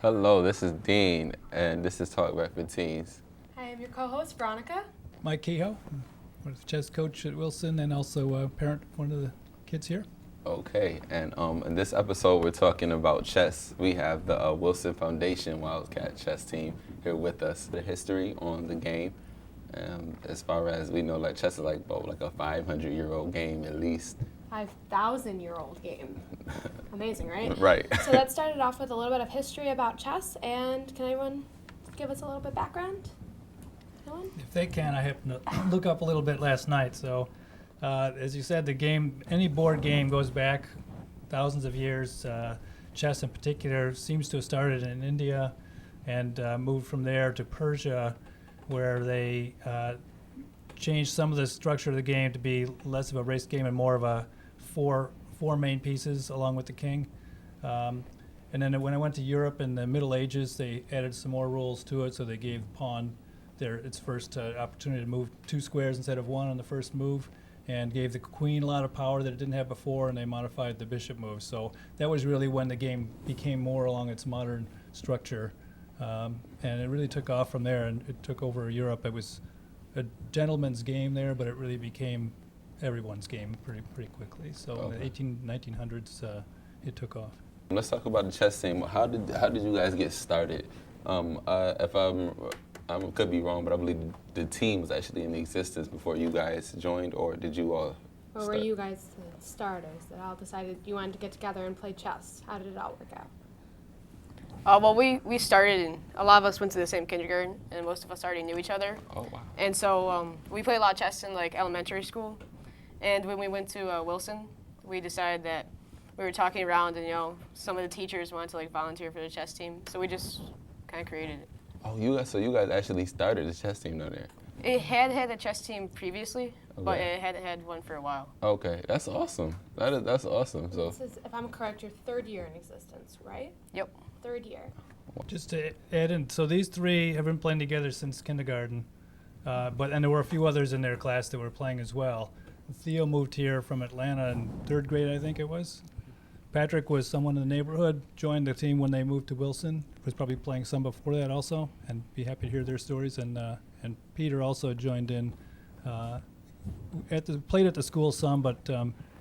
Hello, this is Dean, and this is Talk Back for Teens. Hi, I'm your co-host, Veronica. Mike Kehoe, I'm the chess coach at Wilson and also a parent of one of the kids here. Okay, and in this episode we're talking about chess. We have the Wilson Foundation Wildcat chess team here with us. The history on the game, as far as we know, like chess is like about like a 500-year-old game at least. 5,000-year-old game. Amazing, right? Right. So that started off with a little bit of history about chess, and can anyone give us a little bit background? Anyone? If they can, I happened to look up a little bit last night. So, as you said, the game, any board game goes back thousands of years. Chess in particular seems to have started in India and moved from there to Persia, where they changed some of the structure of the game to be less of a race game and more of a four main pieces along with the king. And then when I went to Europe in the Middle Ages, they added some more rules to it, so they gave pawn its first opportunity to move 2 squares instead of 1 on the first move, and gave the queen a lot of power that it didn't have before, and they modified the bishop move. So that was really when the game became more along its modern structure. And it really took off from there, and it took over Europe. It was a gentleman's game there, but it really became everyone's game pretty quickly. So in the 1900s, it took off. Let's talk about the chess team. How did you guys get started? If I could be wrong, but I believe the team was actually in existence before you guys joined, or did you all? Or were you guys the starters that all decided you wanted to get together and play chess? How did it all work out? Well, we started, and a lot of us went to the same kindergarten, and most of us already knew each other. Oh, wow. And so we played a lot of chess in like elementary school, and when we went to Wilson, we decided that we were talking around, and some of the teachers wanted to like volunteer for the chess team, so we just kind of created it. Oh, you guys actually started the chess team down there. It had a chess team previously, Okay. but it hadn't had one for a while. Okay, that's awesome. That's awesome. So This is, if I'm correct, your 3rd year in existence, right? Yep. 3rd year. Just to add in, so these 3 have been playing together since kindergarten, and there were a few others in their class that were playing as well. Theo moved here from Atlanta in 3rd grade, I think it was. Patrick was someone in the neighborhood, joined the team when they moved to Wilson, was probably playing some before that also, and be happy to hear their stories. And Peter also joined in, played at the school some, but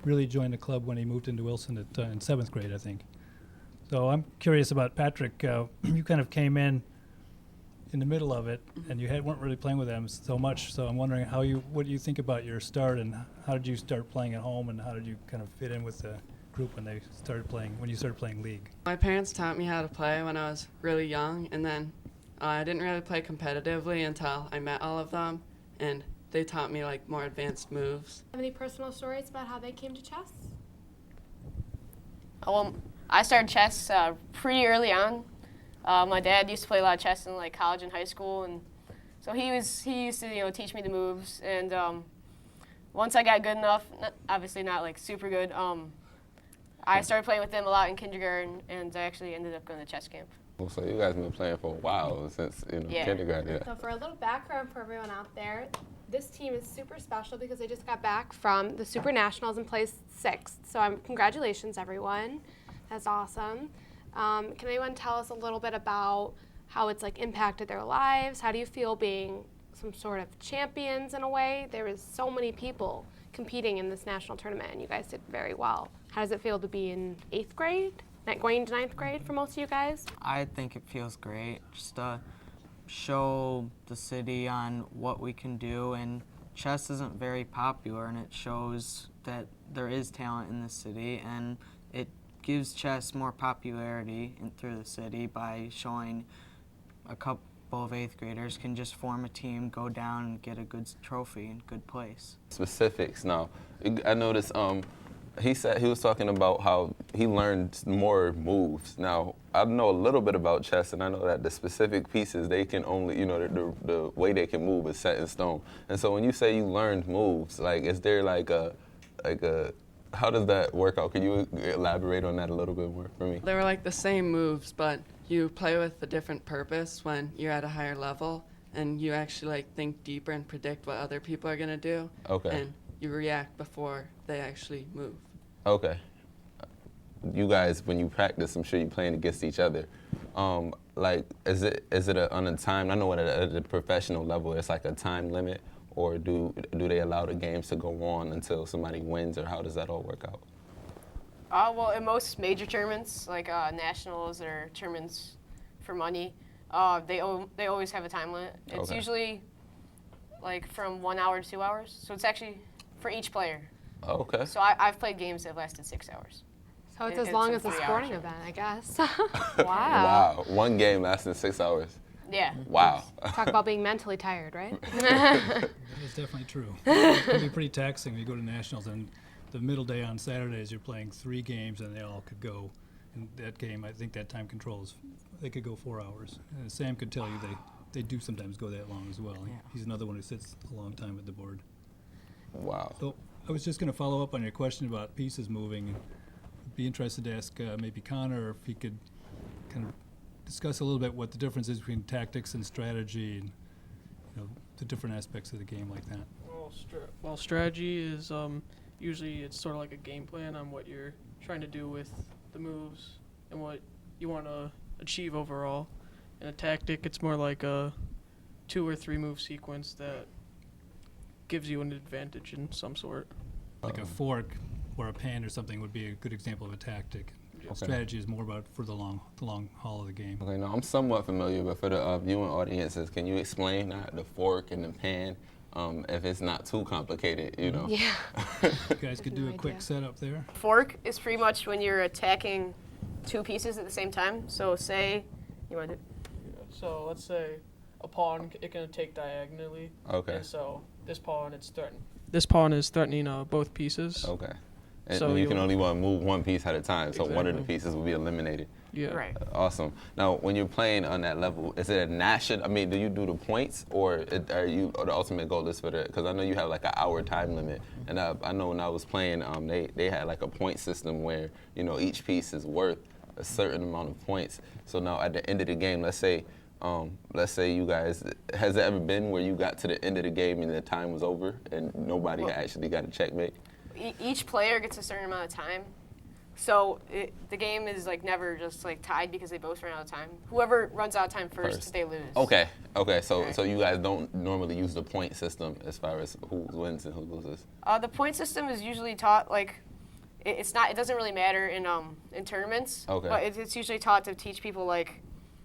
really joined the club when he moved into Wilson in 7th grade, I think. So I'm curious about Patrick. You kind of came in the middle of it, and you weren't really playing with them so much. So I'm wondering what do you think about your start, and how did you start playing at home, and how did you kind of fit in with the group when you started playing league? My parents taught me how to play when I was really young, and then I didn't really play competitively until I met all of them, and they taught me like more advanced moves. Have any personal stories about how they came to chess? Well, I started chess pretty early on. My dad used to play a lot of chess in like college and high school, and so he used to teach me the moves. And once I got good enough, obviously not like super good, I started playing with them a lot in kindergarten, and I actually ended up going to chess camp. So you guys have been playing for a while, since kindergarten. Yeah. So for a little background for everyone out there, this team is super special because they just got back from the SuperNationals and placed 6th. So congratulations, everyone. That's awesome. Can anyone tell us a little bit about how it's like impacted their lives? How do you feel being some sort of champions in a way? There is so many people competing in this national tournament, and you guys did very well. How does it feel to be in 8th grade? Going to 9th grade for most of you guys? I think it feels great just to show the city on what we can do, and chess isn't very popular, and it shows that there is talent in the city, and it gives chess more popularity through the city by showing a couple of 8th graders can just form a team, go down and get a good trophy and good place. Specifics now. I noticed he was talking about how he learned more moves. Now, I know a little bit about chess, and I know that the specific pieces, they can only, the way they can move is set in stone. And so when you say you learned moves, like, is there how does that work out? Can you elaborate on that a little bit more for me? They were like the same moves, but you play with a different purpose when you're at a higher level, and you actually like think deeper and predict what other people are gonna do. Okay. And you react before they actually move. Okay. You guys, when you practice, I'm sure you're playing against each other. Like, is it on a time? I know at a professional level, it's like a time limit, or do they allow the games to go on until somebody wins, or how does that all work out? Well, in most major tournaments, like nationals or tournaments for money, they always have a time limit. It's Okay. usually like from 1 hour to 2 hours. So it's actually for each player. Okay. So I've played games that lasted 6 hours. So it's It- as it's long a as a 3 hour sporting show. event, I guess. Wow. Wow. One game lasting 6 hours. Yeah. Wow. Talk about being mentally tired, right? That is definitely true. It can be pretty taxing when you go to nationals, and the middle day on Saturdays you're playing 3 games and they all could go. And that game, I think that time controls, they could go 4 hours. And Sam could tell you they do sometimes go that long as well. Yeah. He's another one who sits a long time at the board. Wow. So I was just going to follow up on your question about pieces moving. And be interested to ask maybe Connor if he could kind of discuss a little bit what the difference is between tactics and strategy, and the different aspects of the game like that. Well, strategy is usually it's sort of like a game plan on what you're trying to do with the moves and what you want to achieve overall. In a tactic, it's more like a 2 or 3 move sequence that gives you an advantage in some sort. Like a fork or a pan or something would be a good example of a tactic. Okay. Strategy is more about for the long haul of the game. Okay, no, I'm somewhat familiar, but for the viewing audiences, can you explain the fork and the pan, if it's not too complicated, Yeah. You guys could do No a quick idea. setup there. Fork is pretty much when you're attacking 2 pieces at the same time. So say you want to. So let's say a pawn, it can take diagonally. Okay. And so this pawn is threatening both pieces. Okay. And So you can you'll- only want to move one piece at a time, so one of the Exactly. pieces will be eliminated. Yeah. Right. Awesome. Now, when you're playing on that level, is it a national? I mean, do you do the points, or are you? Or the ultimate goal is for the? Because I know you have like an hour time limit, and I know when I was playing, they had like a point system where each piece is worth a certain amount of points. So now at the end of the game, let's say you guys, has it ever been where you got to the end of the game and the time was over and nobody Well- actually got a checkmate? Each player gets a certain amount of time. So the game is like never just like tied because they both ran out of time. Whoever runs out of time first. They lose. Okay. So Right. so you guys don't normally use the point system as far as who wins and who loses. The point system is usually taught like it's not. It doesn't really matter in tournaments. Okay. But it's usually taught to teach people like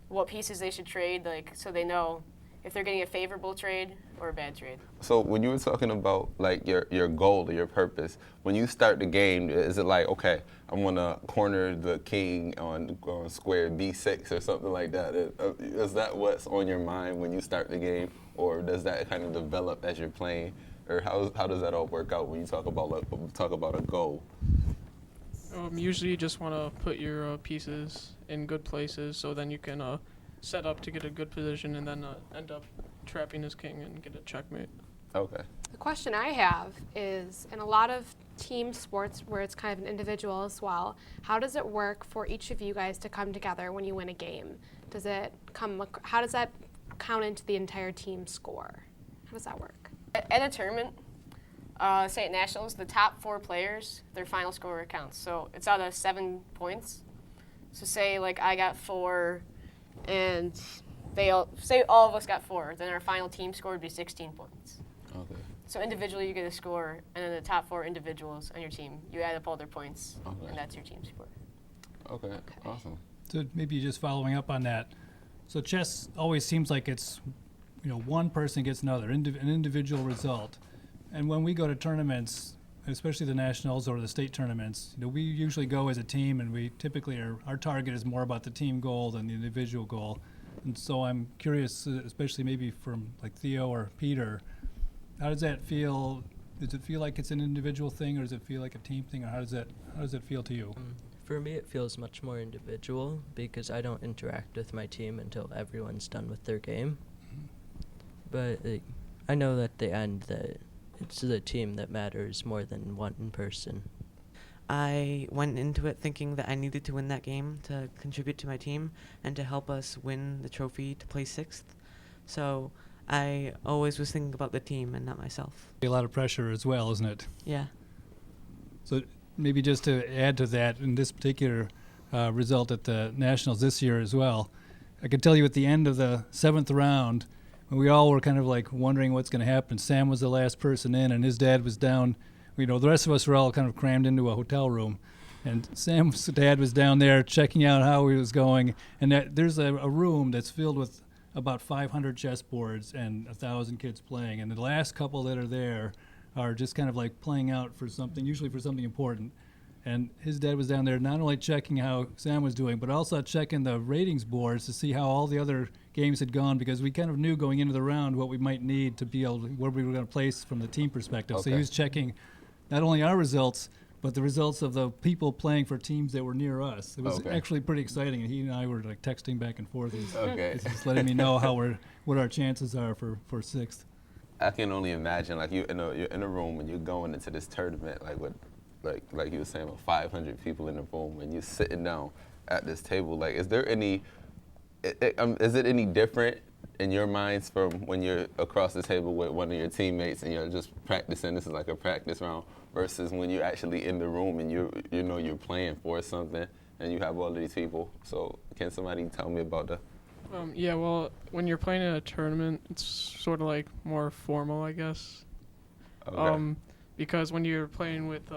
what pieces they should trade, like so they know if they're getting a favorable trade or a bad trade. So when you were talking about like your goal or your purpose, when you start the game, is it like, okay, I'm gonna corner the king on square B6 or something like that? Is that what's on your mind when you start the game, or does that kind of develop as you're playing, or how does that all work out when you talk about a goal? Usually you just want to put your pieces in good places so then you can set up to get a good position and then end up trapping his king and get a checkmate. Okay. The question I have is, in a lot of team sports where it's kind of an individual as well, how does it work for each of you guys to come together when you win a game? How does that count into the entire team score? How does that work? At a tournament, say at nationals, the top 4 players, their final score counts. So it's out of 7 points. So say like I got 4, and say all of us got 4, then our final team score would be 16 points. Okay. So individually you get a score, and then the top 4 individuals on your team, you add up all their points, Okay. and that's your team score. Okay. Awesome. So maybe just following up on that. So chess always seems like it's, one person gets another, an individual result. And when we go to tournaments, especially the nationals or the state tournaments, we usually go as a team, and we typically our target is more about the team goal than the individual goal. And so I'm curious, especially maybe from like Theo or Peter, how does that feel? Does it feel like it's an individual thing, or does it feel like a team thing, or how does it feel to you? For me, it feels much more individual because I don't interact with my team until everyone's done with their game. But I know at the end that it's the team that matters more than one person. I went into it thinking that I needed to win that game to contribute to my team and to help us win the trophy to place 6th. So I always was thinking about the team and not myself. A lot of pressure as well, isn't it? Yeah. So maybe just to add to that, in this particular result at the Nationals this year as well, I could tell you at the end of the 7th round, when we all were kind of like wondering what's going to happen, Sam was the last person in, and his dad was down. You know, the rest of us were all kind of crammed into a hotel room, and Sam's dad was down there checking out how he was going. And there's a room that's filled with about 500 chessboards and 1,000 kids playing, and the last couple that are there are just kind of like playing out for something, usually for something important. And his dad was down there not only checking how Sam was doing, but also checking the ratings boards to see how all the other games had gone, because we kind of knew going into the round what we might need to be able to, where we were going to place from the team perspective. So he was checking not only our results, but the results of the people playing for teams that were near us. It was actually pretty exciting, and he and I were like texting back and forth. He's just letting me know what our chances are for 6th. I can only imagine, like you're in a room and you're going into this tournament, like with, like you were saying, with 500 people in the room, and you're sitting down at this table. Like, is there any? Is it any different in your minds from when you're across the table with one of your teammates and you're just practicing? This is like a practice round, versus when you're actually in the room and you're playing for something and you have all of these people. So, can somebody tell me about that? Yeah, well, when you're playing in a tournament, it's sort of like more formal, I guess. Okay. Because when you're playing with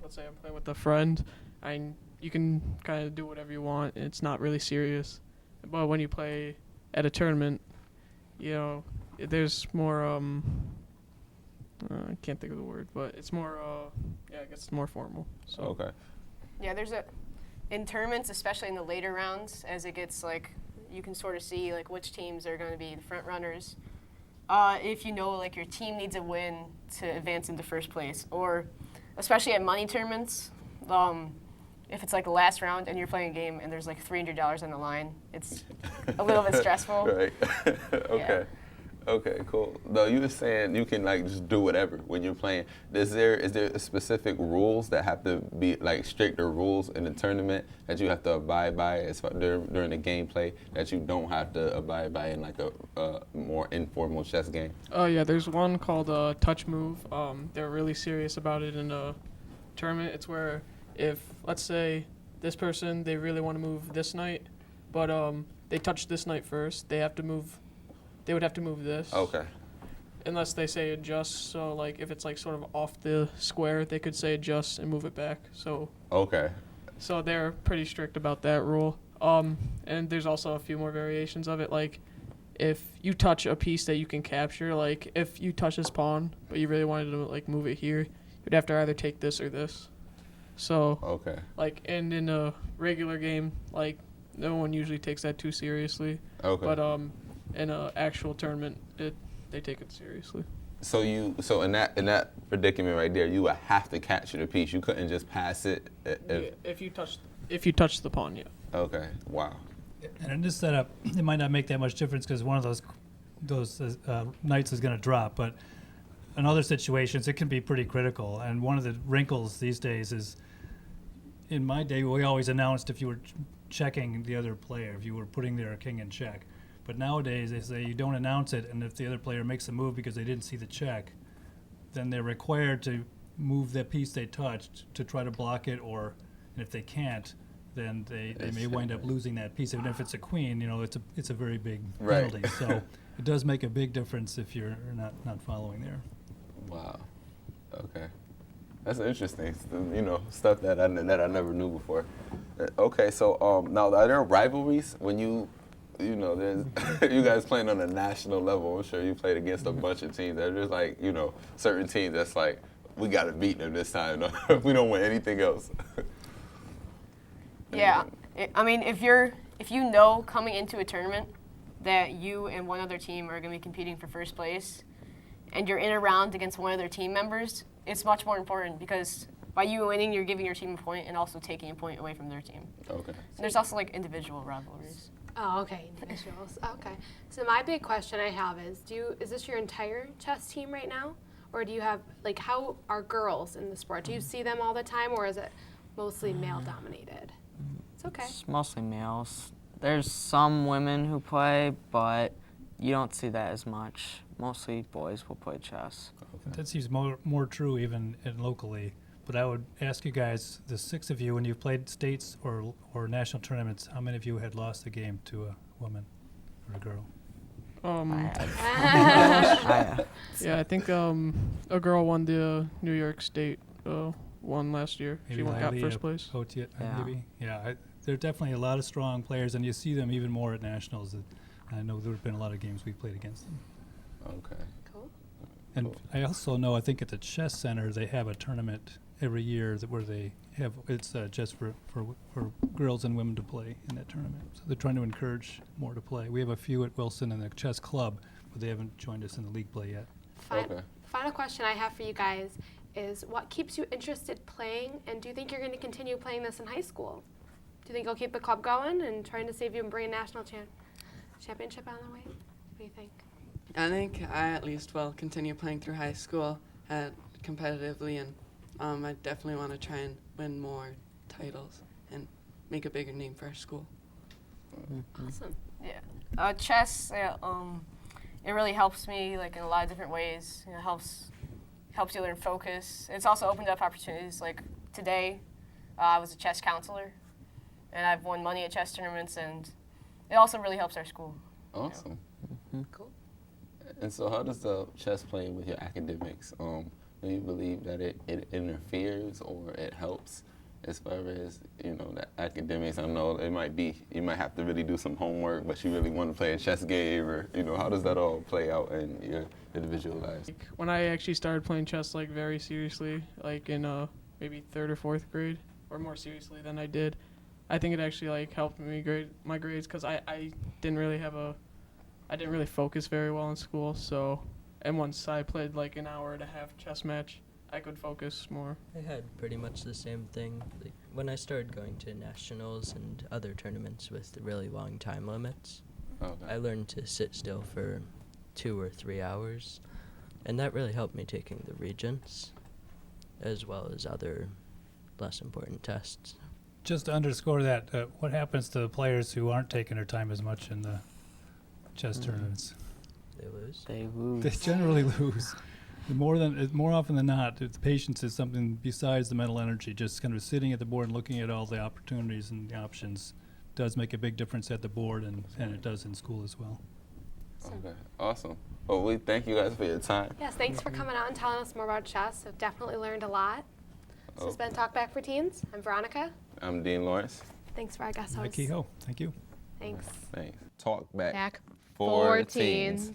let's say I'm playing with a friend, you can kind of do whatever you want. It's not really serious. But when you play at a tournament, you know, there's more I can't think of the word, but it's more I guess it's more formal. So Okay. Yeah, in tournaments, especially in the later rounds, as it gets like, you can sort of see like which teams are going to be the front runners. If you know like your team needs a win to advance into first place, or especially at money tournaments, if it's like the last round and you're playing a game and there's like $300 on the line, it's a little bit stressful. Right. Okay. Yeah. Okay, cool. Though you were saying you can like just do whatever when you're playing. Is there specific rules that have to be like stricter rules in the tournament that you have to abide by as far during the gameplay that you don't have to abide by in like a more informal chess game? Oh yeah, there's one called touch move. They're really serious about it in a tournament. It's where if, let's say, this person, they really want to move this knight, but they touch this knight first, they would have to move this. Okay. Unless they say adjust. So like if it's like sort of off the square, they could say adjust and move it back. So Okay. So they're pretty strict about that rule. And there's also a few more variations of it. Like if you touch a piece that you can capture, like if you touch this pawn, but you really wanted to like move it here, you'd have to either take this or this. So Okay. like, and in a regular game, like no one usually takes that too seriously. Okay. But in an actual tournament, they take it seriously. So in that predicament right there, you would have to capture the piece. You couldn't just pass it. If you touch the pawn, yeah. Okay. Wow. And in this setup, it might not make that much difference because one of those knights is going to drop. But in other situations, it can be pretty critical. And one of the wrinkles these days is, in my day, we always announced if you were checking the other player, if you were putting their king in check. But nowadays, they say you don't announce it, and if the other player makes a move because they didn't see the check, then they're required to move that piece they touched to try to block it, and if they can't, then they may wind up losing that piece. Even if it's a queen, you know, it's a very big penalty. Right. So it does make a big difference if you're not following there. Wow. Okay. That's interesting. You know, stuff that I never knew before. Okay, so now are there rivalries when you know, there's you guys playing on a national level? I'm sure you played against a bunch of teams. There's like, you know, certain teams that's like, we got to beat them this time. We don't want anything else. Yeah, I mean, if you know coming into a tournament that you and one other team are going to be competing for first place, and you're in a round against one of their team members, it's much more important because by you winning, you're giving your team a point and also taking a point away from their team. Okay. And there's also like individual rivalries. Oh, okay, individuals. Okay. So my big question I have is this your entire chess team right now, or do you have, like, how are girls in the sport? Do you see them all the time, or is it mostly male dominated? It's okay. It's mostly males. There's some women who play, but you don't see that as much. Mostly boys will play chess. That seems more true even locally. But I would ask you guys, the 6 of you, when you've played states or national tournaments, how many of you had lost a game to a woman or a girl? Yeah, I think a girl won the New York State one last year. Maybe She got Lily, first place. Otiet, Yeah. maybe. Yeah, there are definitely a lot of strong players, and you see them even more at nationals. I know there have been a lot of games we played against them. Okay. Cool. And I also know, I think at the chess center they have a tournament every year where they have it's just for girls and women to play in that tournament. So they're trying to encourage more to play. We have a few at Wilson in the chess club, but they haven't joined us in the league play yet. Okay. Final question I have for you guys is, what keeps you interested playing, and do you think you're going to continue playing this in high school? Do you think you'll keep the club going and trying to see if you can bring a national championship on the way? What do you think? I think I at least will continue playing through high school competitively, and I definitely want to try and win more titles and make a bigger name for our school. Awesome. Yeah. Chess, it really helps me like in a lot of different ways. It helps you learn focus. It's also opened up opportunities. Like today, I was a chess counselor, and I've won money at chess tournaments, and it also really helps our school. Awesome. Cool. And so how does the chess play with your academics? Do you believe that it interferes or it helps as far as, the academics? I know it might be, you might have to really do some homework, but you really want to play a chess game, or, how does that all play out in your individual lives? Like, when I actually started playing chess like very seriously, like in maybe 3rd or 4th grade, or more seriously than I did, I think it actually like helped me my grades, because I didn't really focus very well in school. So, and once I played like an hour and a half chess match, I could focus more. I had pretty much the same thing. Like, when I started going to nationals and other tournaments with really long time limits, Okay. I learned to sit still for 2 or 3 hours, and that really helped me taking the regents as well as other less important tests. Just to underscore that, what happens to the players who aren't taking their time as much in the chess tournaments? They lose. They lose. They generally lose. More often than not, the patience is something besides the mental energy. Just kind of sitting at the board and looking at all the opportunities and the options does make a big difference at the board, and it does in school as well. Okay. Awesome. Well, we thank you guys for your time. Yes, thanks for coming out and telling us more about chess. I've definitely learned a lot. This has been Talk Back for Teens. I'm Veronica. I'm Dean Lawrence. Thanks for our guest Hi, host. Kehoe. Thank you. Thanks. Thanks. Talk back. Back for for teens.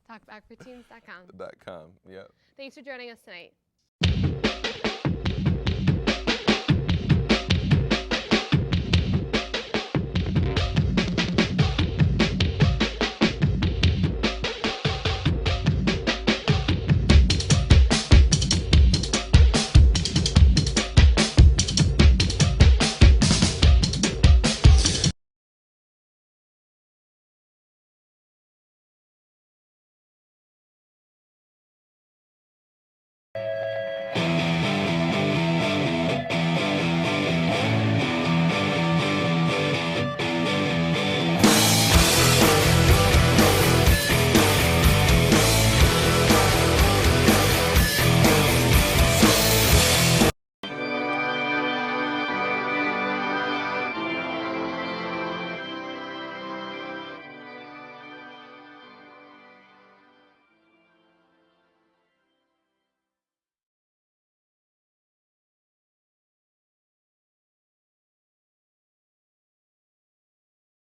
Talkbackforteens.com. .com. Yep. Thanks for joining us tonight.